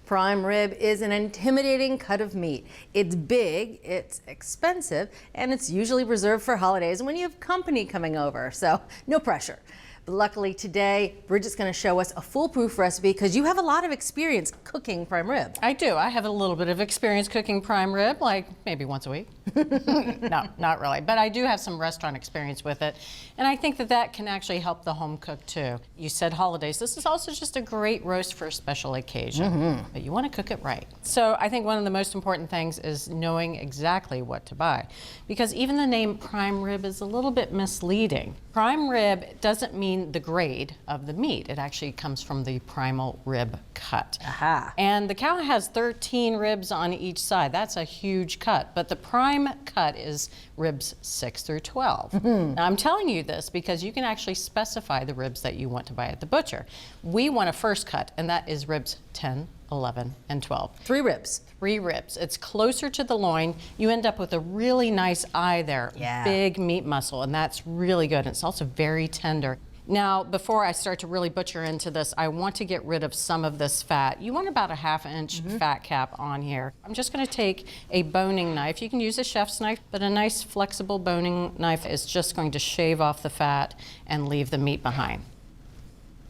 Prime rib is an intimidating cut of meat. It's big, it's expensive, and it's usually reserved for holidays when you have company coming over, so no pressure. But luckily today, Bridget's going to show us a foolproof recipe because you have a lot of experience cooking prime rib. I do. I have a little bit of experience cooking prime rib, like maybe once a week. No, not really. But I do have some restaurant experience with it. And I think that that can actually help the home cook too. You said holidays. This is also just a great roast for a special occasion. But you want to cook it right. So I think one of the most important things is knowing exactly what to buy. Because even the name prime rib is a little bit misleading. Prime rib doesn't mean the grade of the meat. It actually comes from the primal rib cut. Aha. And the cow has 13 ribs on each side. That's a huge cut. But the prime cut is ribs 6 through 12. Now, I'm telling you this because you can actually specify the ribs that you want to buy at the butcher. We want a first cut, and that is ribs 10, 11, and 12. 3 ribs. 3 ribs. It's closer to the loin. You end up with a really nice eye there. Yeah. Big meat muscle, and that's really good. It's also very tender. Now, before I start to really butcher into this, I want to get rid of some of this fat. You want about a 1/2 inch fat cap on here. I'm just going to take a boning knife. You can use a chef's knife, but a nice flexible boning knife is just going to shave off the fat and leave the meat behind.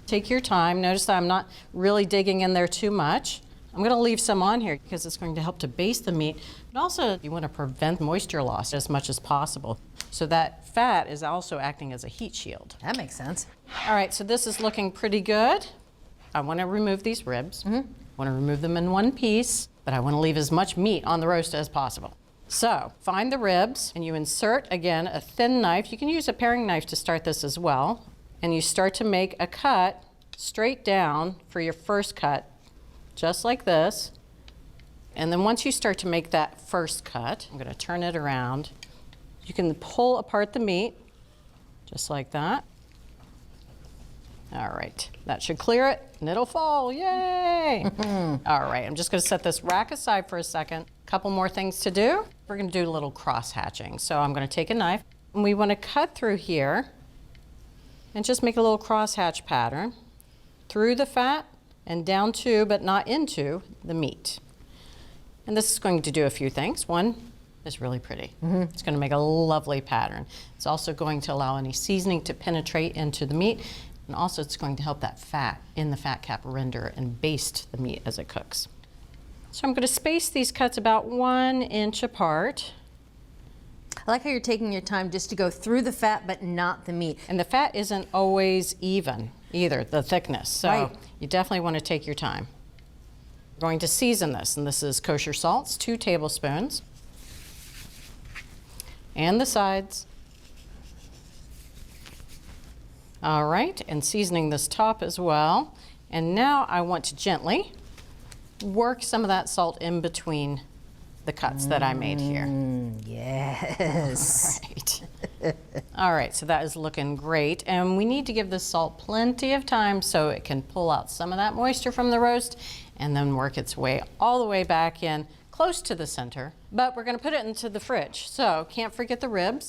Take your time. Notice that I'm not really digging in there too much. I'm going to leave some on here because it's going to help to baste the meat, but also you want to prevent moisture loss as much as possible. So that fat is also acting as a heat shield. That makes sense. All right, so this is looking pretty good. I want to remove these ribs. I want to remove them in one piece, but I want to leave as much meat on the roast as possible. So find the ribs and you insert, again, a thin knife. You can use a paring knife to start this as well. And you start to make a cut straight down for your first cut, just like this. And then once you start to make that first cut, I'm going to turn it around. You can pull apart the meat, just like that. All right, that should clear it, and it'll fall, yay! All right, I'm just gonna set this rack aside for a second. Couple more things to do. We're gonna do a little cross hatching. So I'm gonna take a knife, and we wanna cut through here, and just make a little cross hatch pattern through the fat, and down to, but not into, the meat. And this is going to do a few things. One, is really pretty. It's going to make a lovely pattern. It's also going to allow any seasoning to penetrate into the meat, and also it's going to help that fat in the fat cap render and baste the meat as it cooks. So I'm going to space these cuts about 1 inch apart. I like how you're taking your time just to go through the fat but not the meat. And the fat isn't always even either, the thickness. So you definitely want to take your time. We're going to season this, and this is kosher salts, 2 tablespoons. And the sides. All right, and seasoning this top as well. And now I want to gently work some of that salt in between the cuts that I made here. Yes. All right. All right, so that is looking great. And we need to give this salt plenty of time so it can pull out some of that moisture from the roast and then work its way all the way back in, close to the center, but we're going to put it into the fridge. So can't forget the ribs.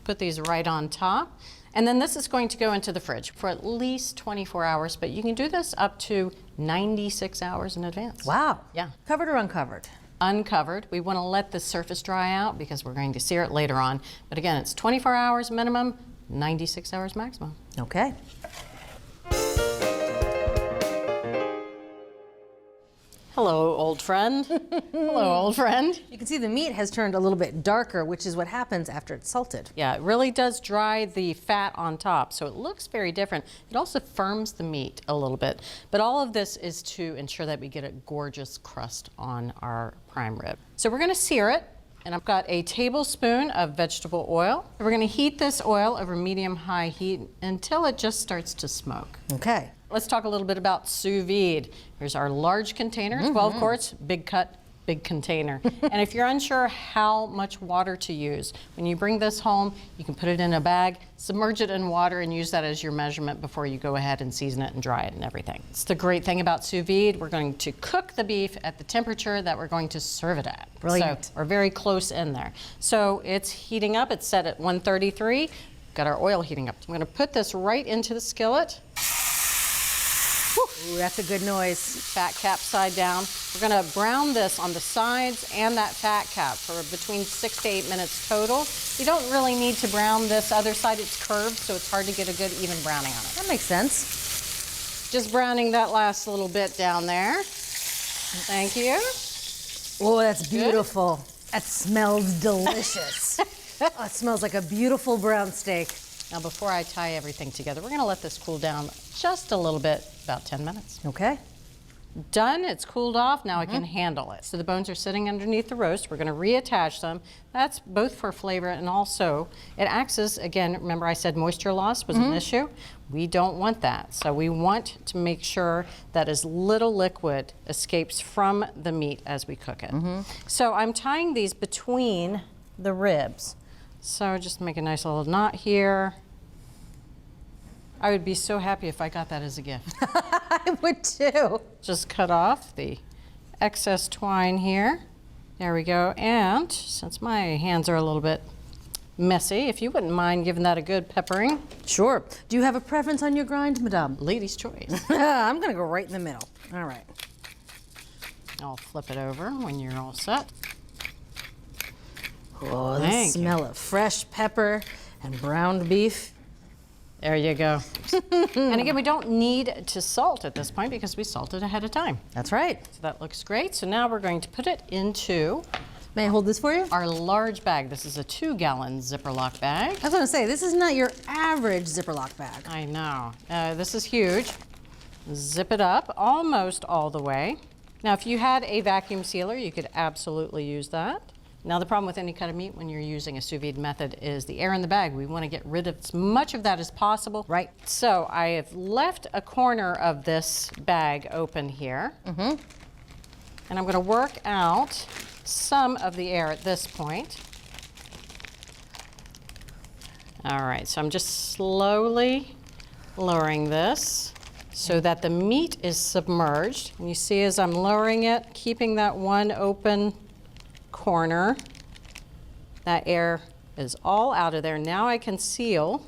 Put these right on top. And then this is going to go into the fridge for at least 24 hours, but you can do this up to 96 hours in advance. Wow. Yeah. Covered or uncovered? Uncovered. We want to let the surface dry out because we're going to sear it later on. But again, it's 24 hours minimum, 96 hours maximum. Okay. Hello, old friend. Hello, old friend. You can see the meat has turned a little bit darker, which is what happens after it's salted. Yeah, it really does dry the fat on top, so it looks very different. It also firms the meat a little bit. But all of this is to ensure that we get a gorgeous crust on our prime rib. So we're going to sear it, and I've got a tablespoon of vegetable oil. We're going to heat this oil over medium-high heat until it just starts to smoke. Okay. Let's talk a little bit about sous vide. Here's our large container, 12 quarts, big cut, big container. And if you're unsure how much water to use, when you bring this home, you can put it in a bag, submerge it in water, and use that as your measurement before you go ahead and season it and dry it and everything. It's the great thing about sous vide. We're going to cook the beef at the temperature that we're going to serve it at. Brilliant. So we're very close in there. So it's heating up. It's set at 133. Got our oil heating up. I'm going to put this right into the skillet. Whew. Ooh, that's a good noise. Fat cap side down. We're gonna brown this on the sides and that fat cap for between 6 to 8 minutes total. You don't really need to brown this other side. It's curved, so it's hard to get a good even browning on it. That makes sense. Just browning that last little bit down there. Thank you. Oh, that's beautiful. That smells delicious. Oh, it smells like a beautiful brown steak. Now before I tie everything together, we're gonna let this cool down just a little bit, about 10 minutes. Okay. Done, it's cooled off, now I can handle it. So the bones are sitting underneath the roast, we're gonna reattach them. That's both for flavor and also, it acts as, again, remember I said moisture loss was an issue? We don't want that. So we want to make sure that as little liquid escapes from the meat as we cook it. So I'm tying these between the ribs. So just make a nice little knot here. I would be so happy if I got that as a gift. I would too. Just cut off the excess twine here. There we go. And since my hands are a little bit messy, if you wouldn't mind giving that a good peppering. Sure. Do you have a preference on your grind, madame? Lady's choice. I'm gonna go right in the middle. All right. I'll flip it over when you're all set. Oh, the Thank you. smell of fresh pepper and browned beef. There you go. And again, we don't need to salt at this point because we salted ahead of time. That's right. So that looks great. So now we're going to put it into May I hold this for you? our large bag. This is a 2-gallon zipper lock bag. I was gonna say, this is not your average zipper lock bag. I know. This is huge. Zip it up almost all the way. Now, if you had a vacuum sealer, you could absolutely use that. Now, the problem with any cut of meat when you're using a sous vide method is the air in the bag. We want to get rid of as much of that as possible. Right. So I have left a corner of this bag open here. And I'm going to work out some of the air at this point. All right, so I'm just slowly lowering this so that the meat is submerged. And you see as I'm lowering it, keeping that one open corner, that air is all out of there. Now I can seal,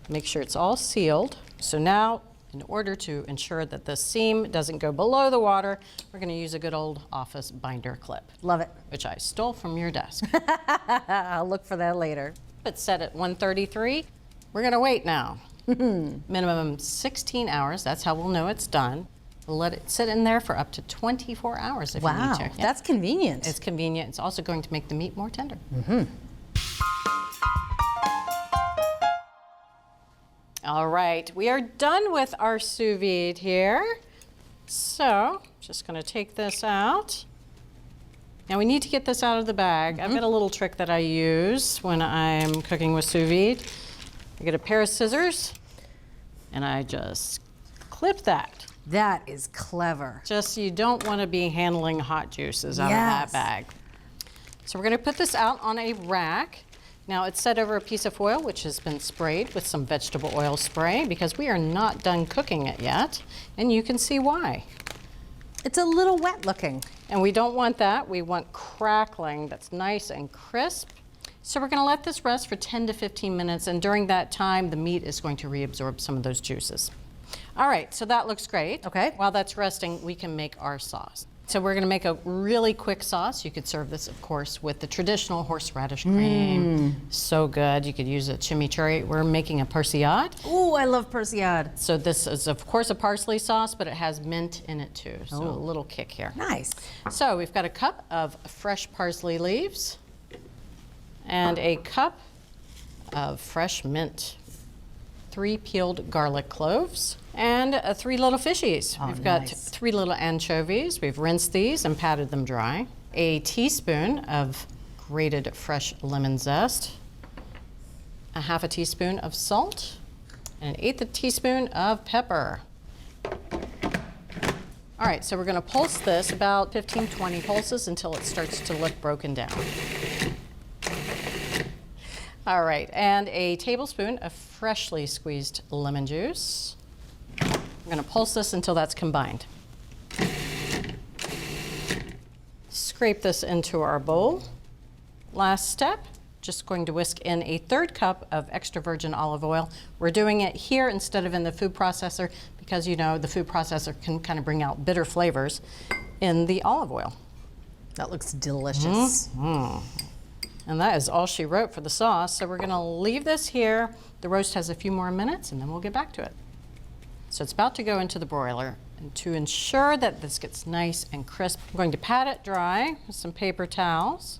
make sure it's all sealed. So now, in order to ensure that the seam doesn't go below the water, we're gonna use a good old office binder clip. Love it. Which I stole from your desk. I'll look for that later. It's set at 133. We're gonna wait now. Minimum 16 hours, that's how we'll know it's done. We'll let it sit in there for up to 24 hours if you Wow, need to. Yeah. that's convenient. It's convenient. It's also going to make the meat more tender. All right, we are done with our sous vide here. So, just gonna take this out. Now we need to get this out of the bag. I've got a little trick that I use when I'm cooking with sous vide. I get a pair of scissors and I just clip that. That is clever. Just you don't want to be handling hot juices out of that bag. So we're going to put this out on a rack. Now it's set over a piece of foil which has been sprayed with some vegetable oil spray because we are not done cooking it yet, and you can see why. It's a little wet looking. And we don't want that. We want crackling that's nice and crisp. So we're going to let this rest for 10 to 15 minutes, and during that time the meat is going to reabsorb some of those juices. All right, so that looks great. Okay. While that's resting, we can make our sauce. So we're gonna make a really quick sauce. You could serve this, of course, with the traditional horseradish cream. So good. You could use a chimichurri. We're making a persillade. Ooh, I love persillade. So this is, of course, a parsley sauce, but it has mint in it too. So a little kick here. Nice. So we've got a cup of fresh parsley leaves and a cup of fresh mint. 3 peeled garlic cloves, and 3 little fishies. We've got 3 little anchovies. We've rinsed these and patted them dry. A teaspoon of grated fresh lemon zest, a half a teaspoon of salt, and 1/8 teaspoon of pepper. All right, so we're gonna pulse this about 15-20 pulses until it starts to look broken down. All right, and a tablespoon of freshly squeezed lemon juice. We're gonna pulse this until that's combined. Scrape this into our bowl. Last step, just going to whisk in a 1/3 cup of extra virgin olive oil. We're doing it here instead of in the food processor because you know the food processor can kind of bring out bitter flavors in the olive oil. That looks delicious. And that is all she wrote for the sauce. So we're gonna leave this here. The roast has a few more minutes and then we'll get back to it. So it's about to go into the broiler. And to ensure that this gets nice and crisp, I'm going to pat it dry with some paper towels.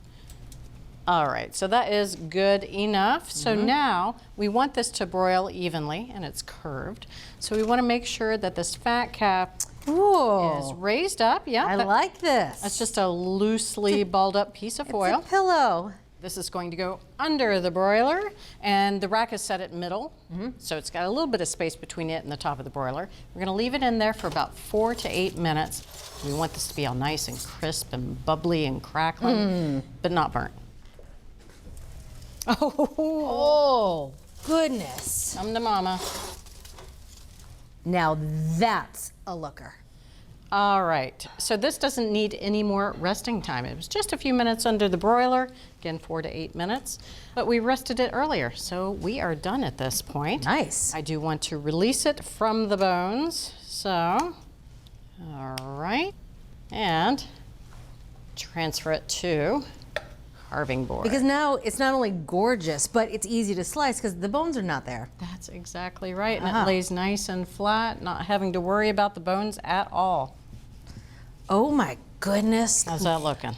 All right, so that is good enough. So now we want this to broil evenly and it's curved. So we wanna make sure that this fat cap is raised up. Yeah, I like this. that's just a loosely balled up piece of foil. It's a pillow. This is going to go under the broiler, and the rack is set at middle, so it's got a little bit of space between it and the top of the broiler. We're gonna leave it in there for about 4 to 8 minutes. We want this to be all nice and crisp and bubbly and crackling, but not burnt. Oh, goodness. Come to mama. Now that's a looker. All right, so this doesn't need any more resting time. It was just a few minutes under the broiler, again 4 to 8 minutes, but we rested it earlier, so we are done at this point. Nice. I do want to release it from the bones, so, all right, and transfer it to carving board. Because now it's not only gorgeous, but it's easy to slice because the bones are not there. That's exactly right, and it lays nice and flat, not having to worry about the bones at all. Oh my goodness. How's that looking?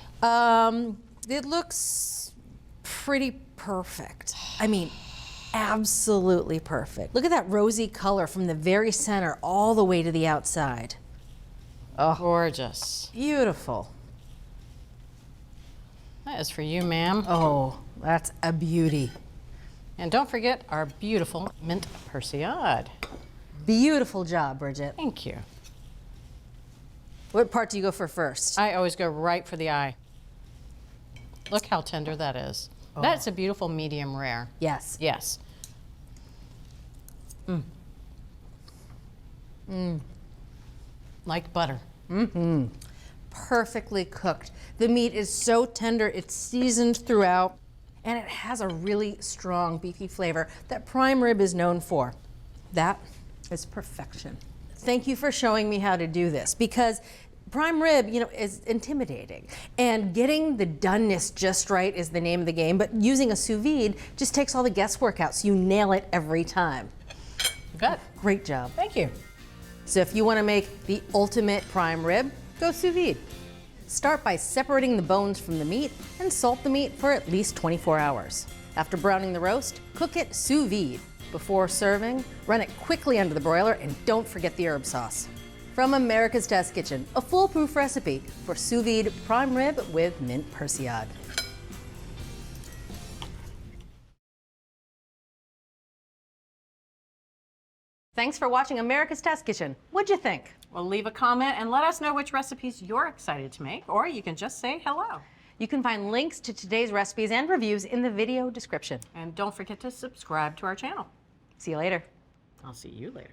It looks pretty perfect. I mean, absolutely perfect. Look at that rosy color from the very center all the way to the outside. Oh, gorgeous. Beautiful. That is for you, ma'am. Oh, that's a beauty. And don't forget our beautiful Mint Persillade. Beautiful job, Bridget. Thank you. What part do you go for first? I always go right for the eye. Look how tender that is. That's a beautiful medium rare. Yes. Yes. Like butter. Perfectly cooked. The meat is so tender, it's seasoned throughout, and it has a really strong beefy flavor that prime rib is known for. That is perfection. Thank you for showing me how to do this, because prime rib, you know, is intimidating, and getting the doneness just right is the name of the game, but using a sous vide just takes all the guesswork out, so you nail it every time. You bet. Great job. Thank you. So if you want to make the ultimate prime rib, go sous vide. Start by separating the bones from the meat and salt the meat for at least 24 hours. After browning the roast, cook it sous vide. Before serving, run it quickly under the broiler and don't forget the herb sauce. From America's Test Kitchen, a foolproof recipe for sous vide prime rib with Mint Persillade. Thanks for watching America's Test Kitchen. What'd you think? Well, leave a comment and let us know which recipes you're excited to make, or you can just say hello. You can find links to today's recipes and reviews in the video description. And don't forget to subscribe to our channel. See you later. I'll see you later.